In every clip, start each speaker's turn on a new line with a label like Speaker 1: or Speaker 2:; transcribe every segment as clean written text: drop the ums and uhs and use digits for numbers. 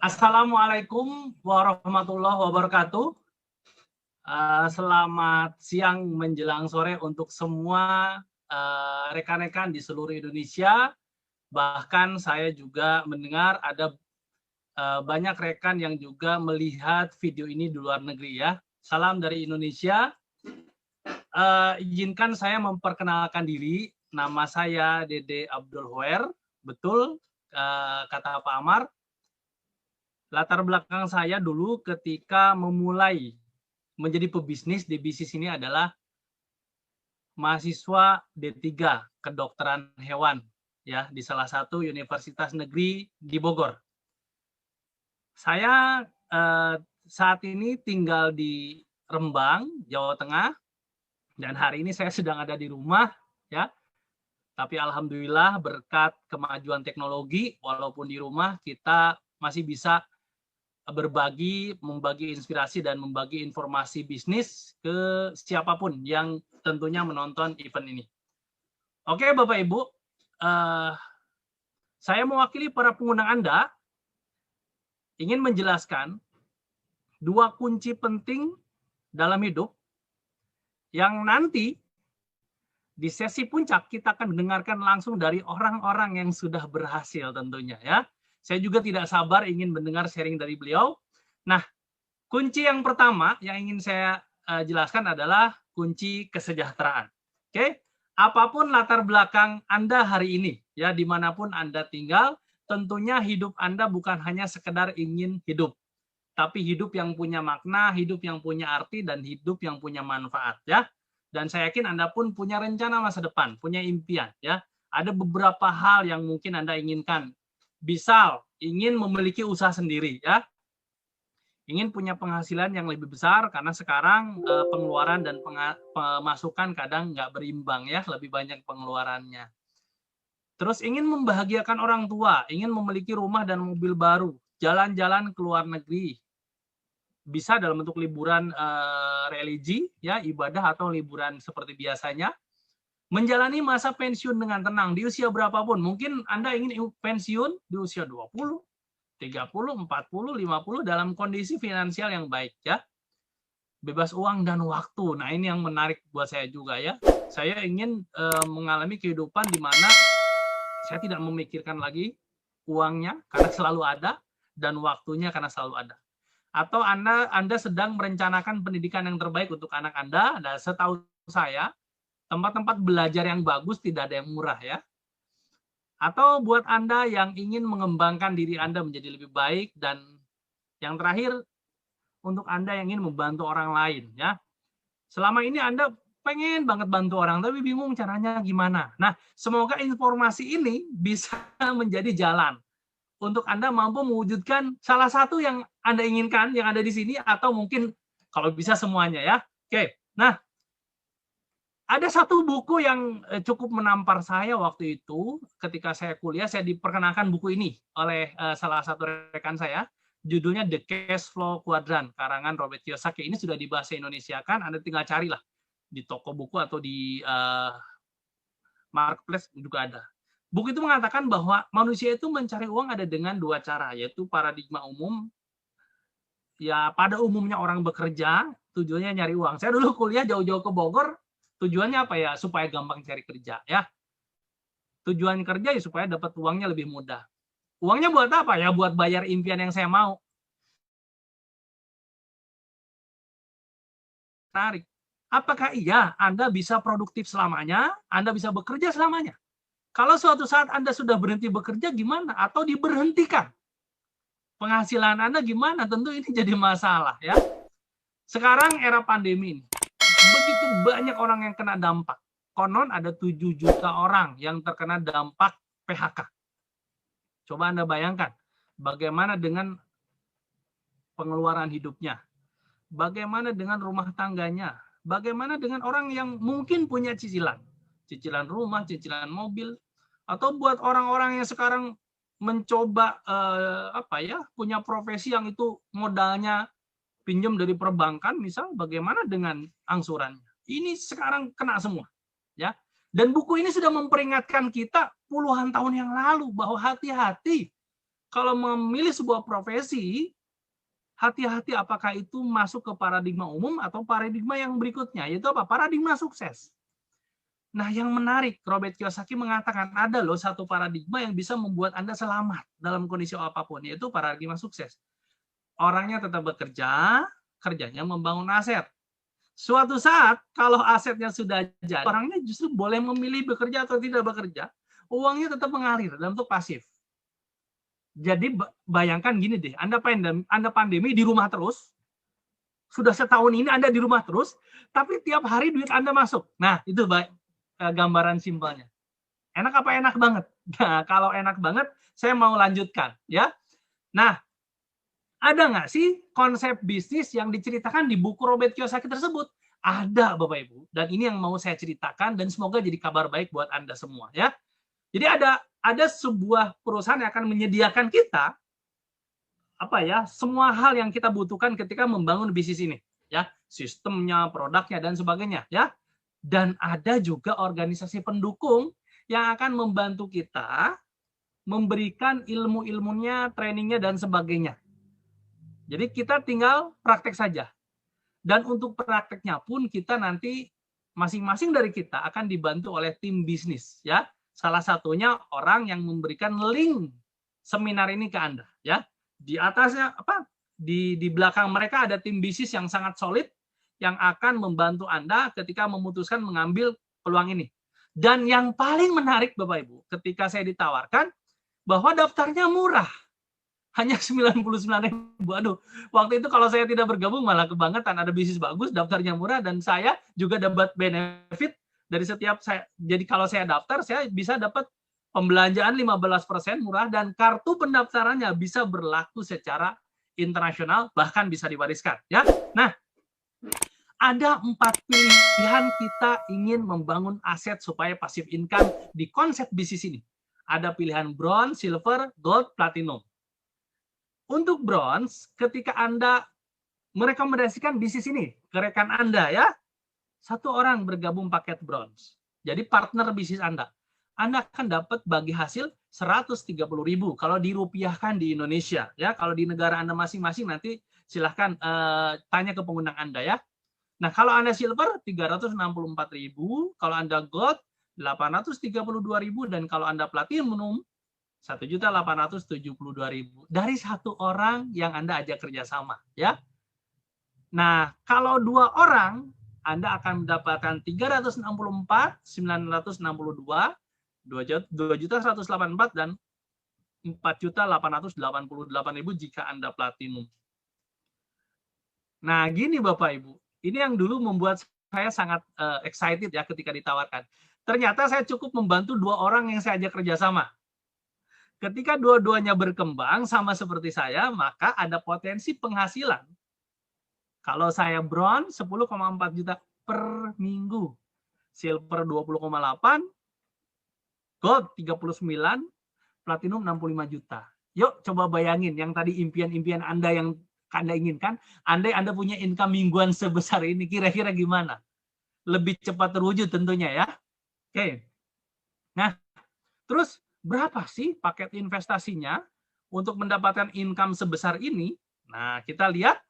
Speaker 1: Assalamualaikum warahmatullahi wabarakatuh. Selamat siang menjelang sore untuk semua rekan-rekan di seluruh Indonesia. Bahkan saya juga mendengar ada banyak rekan yang juga melihat video ini di luar negeri ya. Salam dari Indonesia. Izinkan saya memperkenalkan diri. Nama saya Dede Abdul Hoer. Betul kata Pak Amar. Latar belakang saya dulu ketika memulai menjadi pebisnis di bisnis ini adalah mahasiswa D3 kedokteran hewan ya di salah satu universitas negeri di Bogor. Saya saat ini tinggal di Rembang, Jawa Tengah, dan hari ini saya sedang ada di rumah ya. Tapi alhamdulillah berkat kemajuan teknologi, walaupun di rumah kita masih bisa membagi inspirasi dan membagi informasi bisnis ke siapapun yang tentunya menonton event ini. Oke, Bapak Ibu, saya mewakili para pengguna Anda ingin menjelaskan dua kunci penting dalam hidup yang nanti di sesi puncak kita akan mendengarkan langsung dari orang-orang yang sudah berhasil tentunya ya. Saya juga tidak sabar ingin mendengar sharing dari beliau. Nah, kunci yang pertama yang ingin saya jelaskan adalah kunci kesejahteraan. Oke, apapun latar belakang Anda hari ini, ya dimanapun Anda tinggal, tentunya hidup Anda bukan hanya sekedar ingin hidup, tapi hidup yang punya makna, hidup yang punya arti, dan hidup yang punya manfaat. Ya, dan saya yakin Anda pun punya rencana masa depan, punya impian. Ya, ada beberapa hal yang mungkin Anda inginkan. Misal ingin memiliki usaha sendiri, ya, ingin punya penghasilan yang lebih besar karena sekarang pengeluaran dan pemasukan kadang nggak berimbang ya, lebih banyak pengeluarannya. Terus ingin membahagiakan orang tua, ingin memiliki rumah dan mobil baru, jalan-jalan ke luar negeri, bisa dalam bentuk liburan religi, ya ibadah atau liburan seperti biasanya. Menjalani masa pensiun dengan tenang di usia berapapun. Mungkin Anda ingin pensiun di usia 20, 30, 40, 50 dalam kondisi finansial yang baik ya. Bebas uang dan waktu. Nah, ini yang menarik buat saya juga ya. Saya ingin mengalami kehidupan di mana saya tidak memikirkan lagi uangnya karena selalu ada dan waktunya karena selalu ada. Atau Anda sedang merencanakan pendidikan yang terbaik untuk anak Anda, dan setahu saya tempat-tempat belajar yang bagus tidak ada yang murah ya. Atau buat Anda yang ingin mengembangkan diri Anda menjadi lebih baik, dan yang terakhir untuk Anda yang ingin membantu orang lain ya. Selama ini Anda pengen banget bantu orang tapi bingung caranya gimana. Nah, semoga informasi ini bisa menjadi jalan untuk Anda mampu mewujudkan salah satu yang Anda inginkan yang ada di sini, atau mungkin kalau bisa semuanya ya. Oke. Nah, ada satu buku yang cukup menampar saya waktu itu ketika saya kuliah. Saya diperkenalkan buku ini oleh salah satu rekan saya. Judulnya The Cash Flow Quadrant, karangan Robert Kiyosaki. Ini sudah dibahasa Indonesia kan, Anda tinggal carilah di toko buku atau di marketplace juga ada. Buku itu mengatakan bahwa manusia itu mencari uang ada dengan dua cara, yaitu paradigma umum. Ya, pada umumnya orang bekerja, tujuannya nyari uang. Saya dulu kuliah jauh-jauh ke Bogor, tujuannya apa ya? Supaya gampang cari kerja ya. Tujuan kerja ya supaya dapat uangnya lebih mudah. Uangnya buat apa ya? Buat bayar impian yang saya mau. Tarik. Apakah iya Anda bisa produktif selamanya? Anda bisa bekerja selamanya? Kalau suatu saat Anda sudah berhenti bekerja gimana? Atau diberhentikan? Penghasilan Anda gimana? Tentu ini jadi masalah ya. Sekarang era pandemi ini, begitu banyak orang yang kena dampak. Konon ada 7 juta orang yang terkena dampak PHK. Coba Anda bayangkan, bagaimana dengan pengeluaran hidupnya? Bagaimana dengan rumah tangganya? Bagaimana dengan orang yang mungkin punya cicilan? Cicilan rumah, cicilan mobil, atau buat orang-orang yang sekarang mencoba punya profesi yang itu modalnya pinjam dari perbankan, misal, bagaimana dengan angsurannya? Ini sekarang kena semua, ya. Dan buku ini sudah memperingatkan kita puluhan tahun yang lalu bahwa hati-hati, kalau memilih sebuah profesi, hati-hati apakah itu masuk ke paradigma umum atau paradigma yang berikutnya, yaitu apa? Paradigma sukses. Nah, yang menarik, Robert Kiyosaki mengatakan ada loh satu paradigma yang bisa membuat Anda selamat dalam kondisi apapun, yaitu paradigma sukses. Orangnya tetap bekerja, kerjanya membangun aset. Suatu saat, kalau asetnya sudah jadi, orangnya justru boleh memilih bekerja atau tidak bekerja, uangnya tetap mengalir dalam bentuk pasif. Jadi bayangkan gini deh, Anda pandemi di rumah terus, sudah setahun ini Anda di rumah terus, tapi tiap hari duit Anda masuk. Nah, itu gambaran simpelnya. Enak apa enak banget? Nah, kalau enak banget, saya mau lanjutkan. Ya. Nah, ada nggak sih konsep bisnis yang diceritakan di buku Robert Kiyosaki tersebut? Ada, Bapak Ibu. Dan ini yang mau saya ceritakan dan semoga jadi kabar baik buat Anda semua. Ya. Jadi ada sebuah perusahaan yang akan menyediakan kita semua hal yang kita butuhkan ketika membangun bisnis ini, ya, sistemnya, produknya dan sebagainya, ya. Dan ada juga organisasi pendukung yang akan membantu kita memberikan ilmu-ilmunya, trainingnya dan sebagainya. Jadi kita tinggal praktek saja. Dan untuk prakteknya pun kita nanti masing-masing dari kita akan dibantu oleh tim bisnis, ya. Salah satunya orang yang memberikan link seminar ini ke Anda, ya. Di atasnya di belakang mereka ada tim bisnis yang sangat solid yang akan membantu Anda ketika memutuskan mengambil peluang ini. Dan yang paling menarik Bapak Ibu, ketika saya ditawarkan bahwa daftarnya murah. Hanya 99.000. Aduh, waktu itu kalau saya tidak bergabung malah kebangetan, ada bisnis bagus, daftarnya murah dan saya juga dapat benefit dari setiap saya. Jadi kalau saya daftar, saya bisa dapat pembelanjaan 15% murah dan kartu pendaftarannya bisa berlaku secara internasional, bahkan bisa diwariskan, ya. Nah, ada 4 pilihan kita ingin membangun aset supaya passive income di konsep bisnis ini. Ada pilihan bronze, silver, gold, platinum. Untuk bronze, ketika Anda merekomendasikan bisnis ini ke rekan Anda, ya, satu orang bergabung paket bronze. Jadi partner bisnis Anda akan dapat bagi hasil 130.000 kalau dirupiahkan di Indonesia, ya. Kalau di negara Anda masing-masing nanti silahkan tanya ke pengundang Anda, ya. Nah, kalau Anda silver 364.000, kalau Anda gold 832.000 dan kalau Anda platinum 1.872.000 dari satu orang yang Anda ajak kerjasama, ya. Nah, kalau 2 orang, Anda akan mendapatkan 364.962, 2.184 dan 4.888.000 jika Anda platinum. Nah, gini Bapak Ibu, ini yang dulu membuat saya sangat excited ya ketika ditawarkan. Ternyata saya cukup membantu 2 orang yang saya ajak kerjasama. Ketika dua-duanya berkembang sama seperti saya, maka ada potensi penghasilan. Kalau saya bronze 10,4 juta per minggu, silver 20,8, gold 39, platinum 65 juta. Yuk coba bayangin yang tadi impian-impian Anda yang Anda inginkan, andai Anda punya income mingguan sebesar ini, kira-kira gimana? Lebih cepat terwujud tentunya, ya. Oke. Nah, terus berapa sih paket investasinya untuk mendapatkan income sebesar ini? Nah, kita lihat.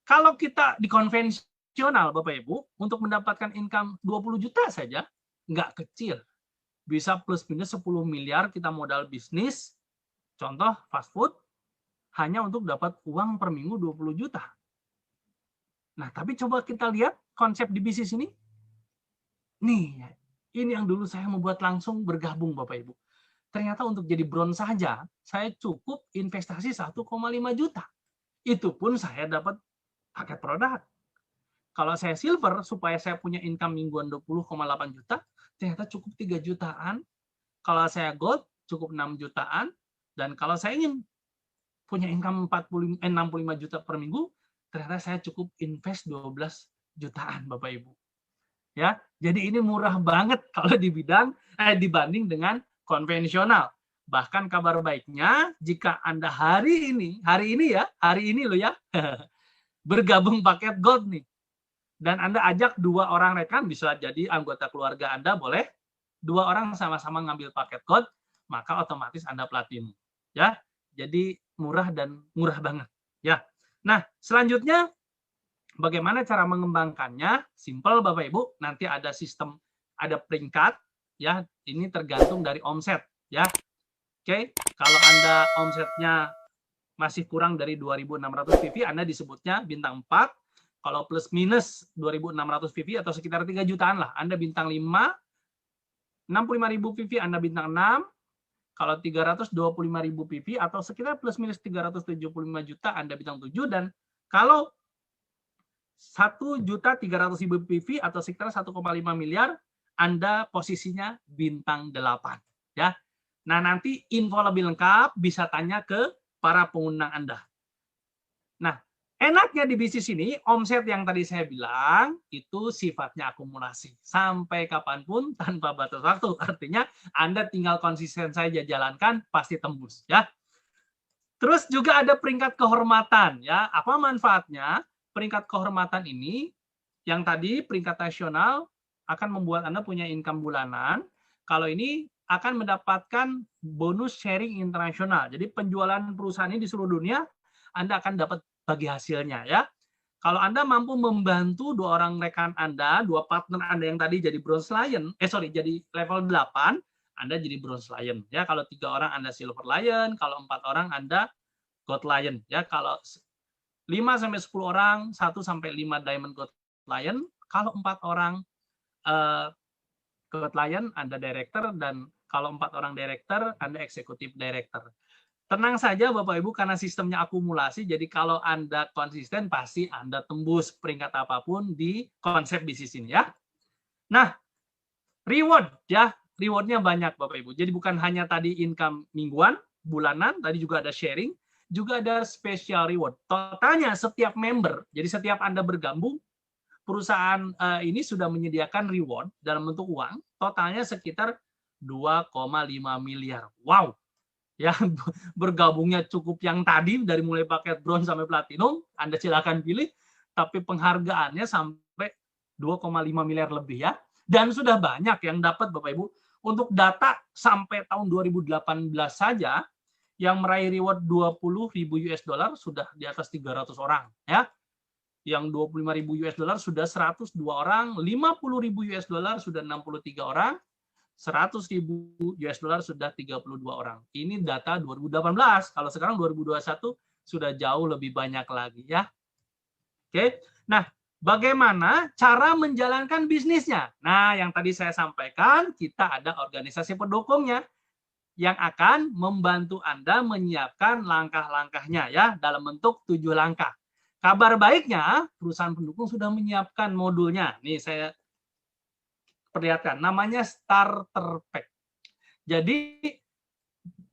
Speaker 1: Kalau kita di konvensional, Bapak Ibu, untuk mendapatkan income 20 juta saja, nggak kecil. Bisa plus minus 10 miliar kita modal bisnis, contoh fast food, hanya untuk dapat uang per minggu 20 juta. Nah, tapi coba kita lihat konsep di bisnis ini. Nih, ini yang dulu saya membuat langsung bergabung, Bapak Ibu. Ternyata untuk jadi bronze saja, saya cukup investasi 1,5 juta. Itu pun saya dapat paket produk. Kalau saya silver, supaya saya punya income mingguan 20,8 juta, ternyata cukup 3 jutaan. Kalau saya gold, cukup 6 jutaan. Dan kalau saya ingin punya income 65 juta per minggu, ternyata saya cukup invest 12 jutaan, Bapak Ibu. Ya, jadi ini murah banget kalau dibanding dengan konvensional. Bahkan kabar baiknya, jika Anda hari ini loh ya, bergabung paket gold nih, dan Anda ajak 2 orang rekan, bisa jadi anggota keluarga Anda, boleh 2 orang sama-sama ngambil paket gold, maka otomatis Anda platinum. Ya, Jadi murah dan murah banget ya. Nah, selanjutnya bagaimana cara mengembangkannya? Simple Bapak Ibu, nanti ada sistem, ada peringkat ya. Ini tergantung dari omset ya. Oke, kalau Anda omsetnya masih kurang dari 2.600 PV, Anda disebutnya bintang 4. Kalau plus minus 2.600 PV atau sekitar 3 jutaan lah, Anda bintang 5. 65.000 PV Anda bintang 6. Kalau 325.000 PV atau sekitar plus minus 375 juta Anda bintang 7. Dan kalau 1.300.000 PV atau sekitar 1,5 miliar Anda posisinya bintang 8 ya. Nah, nanti info lebih lengkap bisa tanya ke para pengundang Anda. Nah, enaknya di bisnis ini, omset yang tadi saya bilang, itu sifatnya akumulasi. Sampai kapanpun tanpa batas waktu. Artinya, Anda tinggal konsisten saja jalankan, pasti tembus. Ya. Terus juga ada peringkat kehormatan. Ya. Apa manfaatnya? Peringkat kehormatan ini, yang tadi peringkat nasional, akan membuat Anda punya income bulanan. Kalau ini akan mendapatkan bonus sharing internasional. Jadi penjualan perusahaan ini di seluruh dunia, Anda akan dapat bagi hasilnya ya. Kalau Anda mampu membantu 2 orang rekan Anda, 2 partner Anda yang tadi jadi bronze lion, jadi level 8, Anda jadi bronze lion ya. Kalau 3 orang Anda silver lion, kalau 4 orang Anda gold lion ya. Kalau 5 sampai 10 orang 1 sampai 5 diamond gold lion, kalau 4 orang gold lion Anda director, dan kalau 4 orang director Anda executive director. Tenang saja Bapak Ibu, karena sistemnya akumulasi, jadi kalau Anda konsisten pasti Anda tembus peringkat apapun di konsep bisnis ini ya. Nah, reward ya, rewardnya banyak Bapak Ibu. Jadi bukan hanya tadi income mingguan, bulanan, tadi juga ada sharing, juga ada special reward. Totalnya setiap member, jadi setiap Anda bergabung, perusahaan ini sudah menyediakan reward dalam bentuk uang, totalnya sekitar 2,5 miliar. Wow! Ya, bergabungnya cukup yang tadi dari mulai paket bronze sampai platinum, Anda silakan pilih, tapi penghargaannya sampai 2,5 miliar lebih ya. Dan sudah banyak yang dapat Bapak Ibu. Untuk data sampai tahun 2018 saja yang meraih reward 20.000 US dollar sudah di atas 300 orang ya. Yang 25.000 US dollar sudah 102 orang, 50.000 US dollar sudah 63 orang. 100.000 US dollar sudah 32 orang. Ini data 2018. Kalau sekarang 2021 sudah jauh lebih banyak lagi ya. Oke. Nah, bagaimana cara menjalankan bisnisnya? Nah, yang tadi saya sampaikan, kita ada organisasi pendukungnya yang akan membantu Anda menyiapkan langkah-langkahnya ya, dalam bentuk 7 langkah. Kabar baiknya, perusahaan pendukung sudah menyiapkan modulnya. Nih saya perlihatkan, namanya starter pack. Jadi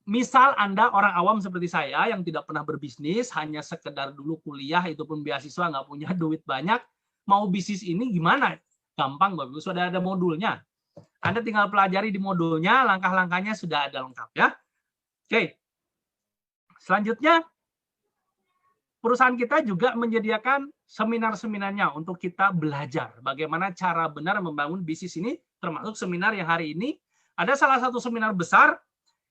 Speaker 1: misal Anda orang awam seperti saya yang tidak pernah berbisnis, hanya sekedar dulu kuliah, itu pun beasiswa, nggak punya duit banyak, mau bisnis ini gimana? Gampang Bapak Ibu, sudah ada modulnya. Anda tinggal pelajari di modulnya, langkah-langkahnya sudah ada lengkap ya. Oke. Selanjutnya, perusahaan kita juga menyediakan seminar-seminarnya untuk kita belajar bagaimana cara benar membangun bisnis ini, termasuk seminar yang hari ini. Ada salah satu seminar besar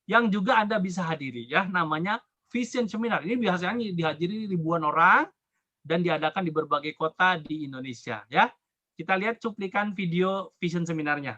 Speaker 1: yang juga Anda bisa hadiri ya, namanya Vision Seminar. Ini biasanya dihadiri ribuan orang dan diadakan di berbagai kota di Indonesia ya. Kita lihat cuplikan video Vision Seminarnya.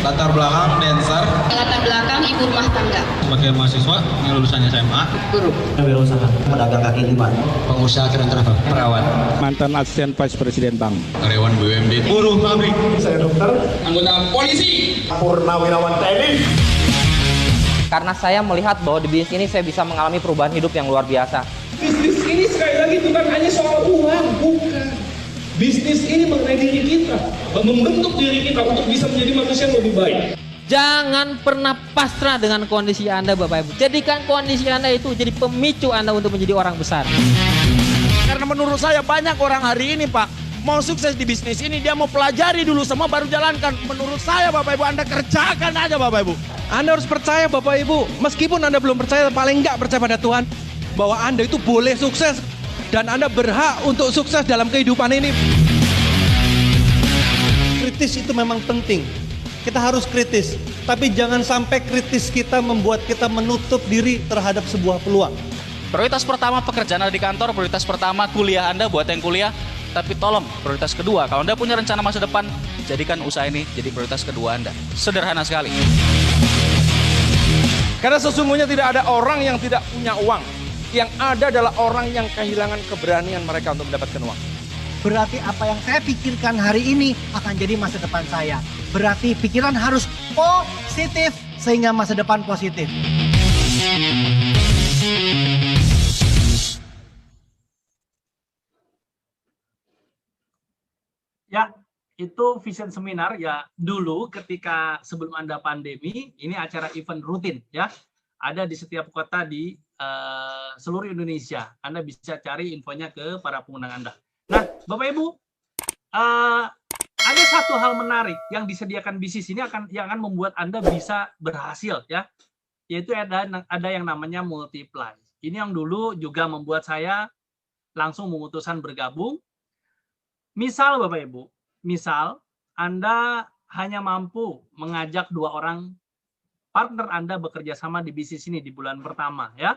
Speaker 2: Latar belakang dancer.
Speaker 3: Latar belakang ibu rumah tangga.
Speaker 2: Sebagai mahasiswa yang lulusannya SMA.
Speaker 3: Guru.
Speaker 4: Wirausaha, pedagang kaki lima.
Speaker 2: Pengusaha keren travel. Perawat.
Speaker 5: Mantan asisten Vice Presiden Bank.
Speaker 2: Karyawan BUMD.
Speaker 4: Buruh pabrik. Saya dokter.
Speaker 2: Anggota polisi.
Speaker 4: Purnawirawan TNI.
Speaker 6: Karena saya melihat bahwa di bisnis ini saya bisa mengalami perubahan hidup yang luar biasa.
Speaker 7: Bisnis ini sekali lagi bukan hanya soal uang, bukan. Bisnis ini mengenai diri kita, membentuk diri kita untuk bisa menjadi manusia yang lebih baik.
Speaker 8: Jangan pernah pasrah dengan kondisi Anda Bapak Ibu. Jadikan kondisi Anda itu jadi pemicu Anda untuk menjadi orang besar.
Speaker 5: Karena menurut saya banyak orang hari ini Pak, mau sukses di bisnis ini dia mau pelajari dulu semua baru jalankan. Menurut saya Bapak Ibu, Anda kerjakan aja Bapak Ibu.
Speaker 9: Anda harus percaya Bapak Ibu, meskipun Anda belum percaya, paling enggak percaya pada Tuhan, bahwa Anda itu boleh sukses.
Speaker 5: Dan Anda berhak untuk sukses dalam kehidupan ini.
Speaker 9: Kritis itu memang penting. Kita harus kritis. Tapi jangan sampai kritis kita membuat kita menutup diri terhadap sebuah peluang.
Speaker 10: Prioritas pertama pekerjaan Anda di kantor, prioritas pertama kuliah Anda buat yang kuliah. Tapi tolong, prioritas kedua, kalau Anda punya rencana masa depan, jadikan usaha ini jadi prioritas kedua Anda. Sederhana sekali.
Speaker 5: Karena sesungguhnya tidak ada orang yang tidak punya uang. Yang ada adalah orang yang kehilangan keberanian mereka untuk mendapatkan uang.
Speaker 11: Berarti apa yang saya pikirkan hari ini akan jadi masa depan saya. Berarti pikiran harus positif sehingga masa depan positif.
Speaker 1: Ya, itu vision seminar ya dulu ketika sebelum Anda pandemi, ini acara event rutin ya. Ada di setiap kota di seluruh Indonesia. Anda bisa cari infonya ke para pengundang Anda. Nah, Bapak Ibu, ada satu hal menarik yang disediakan bisnis ini yang akan membuat Anda bisa berhasil ya. Yaitu ada yang namanya multiply. Ini yang dulu juga membuat saya langsung memutuskan bergabung. Misal Bapak Ibu, misal Anda hanya mampu mengajak 2 orang partner Anda bekerja sama di bisnis ini di bulan pertama ya.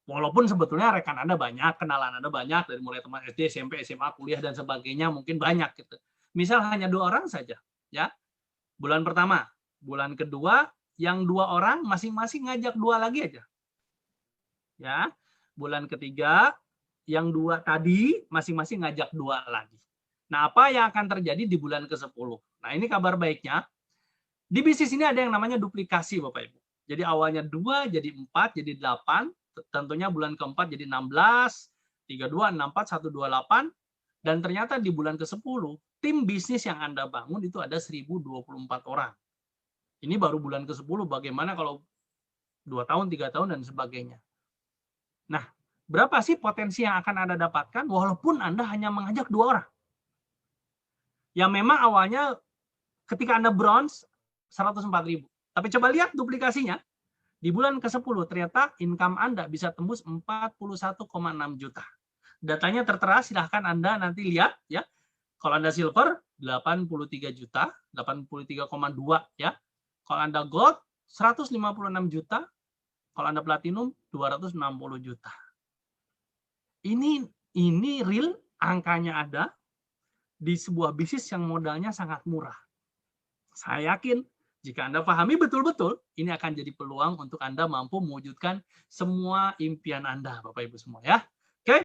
Speaker 1: Walaupun sebetulnya rekan Anda banyak, kenalan Anda banyak dari mulai teman SD, SMP, SMA, kuliah dan sebagainya mungkin banyak gitu. Misal hanya 2 orang saja ya. Bulan pertama, bulan kedua yang 2 orang masing-masing ngajak 2 lagi aja. Ya. Bulan ketiga yang 2 tadi masing-masing ngajak 2 lagi. Nah, apa yang akan terjadi di bulan ke-10? Nah, ini kabar baiknya. Di bisnis ini ada yang namanya duplikasi, Bapak Ibu. Jadi awalnya 2, jadi 4, jadi 8. Tentunya bulan ke-4 jadi 16, 32, 64, 128. Dan ternyata di bulan ke-10, tim bisnis yang Anda bangun itu ada 1024 orang. Ini baru bulan ke-10, bagaimana kalau 2 tahun, 3 tahun, dan sebagainya. Nah, berapa sih potensi yang akan Anda dapatkan walaupun Anda hanya mengajak 2 orang? Yang memang awalnya ketika Anda bronze 104.000. Tapi coba lihat duplikasinya. Di bulan ke-10 ternyata income Anda bisa tembus 41,6 juta. Datanya tertera, silahkan Anda nanti lihat ya. Kalau Anda silver 83 juta, 83,2 ya. Kalau Anda gold 156 juta. Kalau Anda platinum 260 juta. Ini real angkanya ada di sebuah bisnis yang modalnya sangat murah. Saya yakin jika Anda pahami betul-betul, ini akan jadi peluang untuk Anda mampu mewujudkan semua impian Anda, Bapak Ibu semua ya.